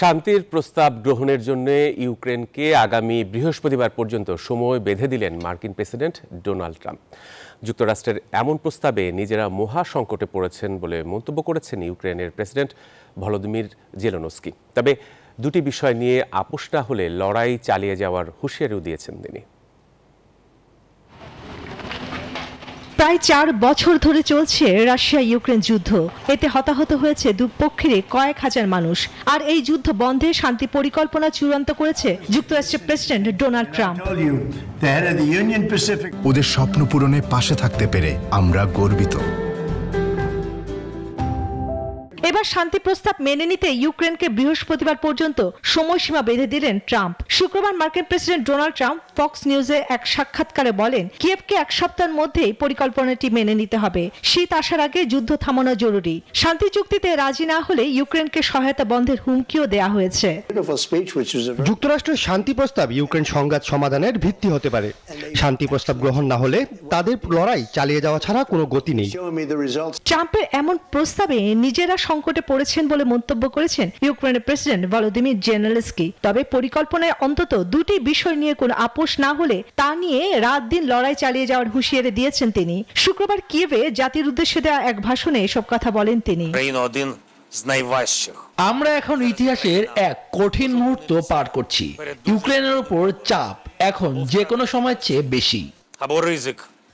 শান্তির প্রস্তাব গ্রহণের জন্য ইউক্রেনকে আগামী বৃহস্পতিবার পর্যন্ত সময় বেঁধে দিলেন মার্কিন প্রেসিডেন্ট ডোনাল্ড ট্রাম্প। যুক্তরাষ্ট্রের এমন প্রস্তাবে নিজেরা মহা সংকটে পড়েছেন বলে মন্তব্য করেছেন ইউক্রেনের প্রেসিডেন্ট ভলোদিমির জেলেনস্কি। তবে দুটি বিষয় নিয়ে আপোষ না হলে লড়াই চালিয়ে যাওয়ার হুঁশিয়ারিও দিয়েছেন তিনি। প্রায় 4 বছর ধরে চলছে রাশিয়া ইউক্রেন যুদ্ধ। এতে হতাহত হয়েছে দুপক্ষেরই কয়েক হাজার মানুষ। আর এই যুদ্ধ বন্ধে শান্তি পরিকল্পনা চূড়ান্ত করেছে যুক্তরাষ্ট্রের প্রেসিডেন্ট ডোনাল্ড ট্রাম্প। ওদের স্বপ্ন পূরণে পাশে থাকতে পেরে আমরা গর্বিত। এবার শান্তি প্রস্তাব মেনে নিতে ইউক্রেনকে বৃহস্পতিবার পর্যন্ত সময়সীমা বেঁধে দিলেন ট্রাম্প। শুক্রবার মার্কিন প্রেসিডেন্ট ডোনাল্ড ট্রাম্প ফক্স নিউজে এক সাক্ষাৎকারে বলেন, কিয়েভকে 1 সপ্তাহের মধ্যেই পরিকল্পনাটি মেনে নিতে হবে। শীত আসার আগে যুদ্ধ থামানো জরুরি। শান্তি চুক্তিতে রাজি না হলে ইউক্রেনকে সহায়তা বন্ধের হুমকিও দেয়া হয়েছে। যুক্তরাষ্ট্রের শান্তি প্রস্তাব ইউক্রেন সংঘাত সমাধানের ভিত্তি হতে পারে। শান্তি প্রস্তাব গ্রহণ না হলে তাদের লড়াই চালিয়ে যাওয়া ছাড়া কোনো গতি নেই। ট্রাম্পের এমন প্রস্তাবে নিজেরা সংকটে পড়েছেন বলে মন্তব্য করেছেন ইউক্রেনের প্রেসিডেন্ট ভলোদিমির জেলেনস্কি। তবে পরিকল্পনায় অন্তত দুটি বিষয় নিয়ে কোনো আপোষ না হলে তা নিয়ে রাত দিন লড়াই চালিয়ে যাওয়ার হুঁশিয়ারি দিয়েছেন তিনি। শুক্রবার কিয়েভে জাতির উদ্দেশ্যে দেওয়া এক ভাষণে এসব কথা বলেন তিনি। আমরা এখন ইতিহাসের এক কঠিন মুহূর্ত পার করছি। ইউক্রেনের উপর চাপ এখন যে কোনো সময়ের চেয়ে বেশি।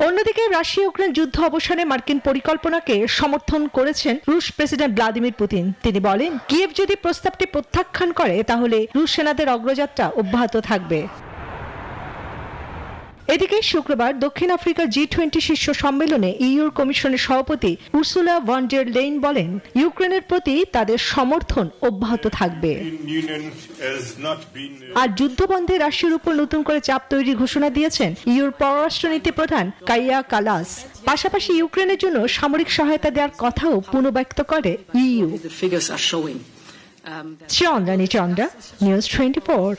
অন্যদিকে রাশিয়া ইউক্রেন যুদ্ধ অবসানে মার্কিন পরিকল্পনাকে সমর্থন করেছেন রুশ প্রেসিডেন্ট ভ্লাদিমির পুতিন। তিনি বলেন, কিয়েভ যদি প্রস্তাবটি প্রত্যাখ্যান করে তাহলে রুশ সেনাদের অগ্রযাত্রা অব্যাহত থাকবে। এদিকে শুক্রবার দক্ষিণ আফ্রিকার G20 শীর্ষ সম্মেলনে ইউর কমিশনের সভাপতি উর্সুলা ভন ডের লেইন বলেন, ইউক্রেনের প্রতি তাদের সমর্থন অব্যাহত থাকবে। আর যুদ্ধবন্ধে রাশিয়ার উপর নতুন করে চাপ তৈরির ঘোষণা দিয়েছেন ইউর পররাষ্ট্রনীতি প্রধান কাইয়া কালাস। পাশাপাশি ইউক্রেনের জন্য সামরিক সহায়তা দেওয়ার কথাও পুনর্ব্যক্ত করে ইইউ। চন্দ্রানী চন্দ্রা, নিউজ 24।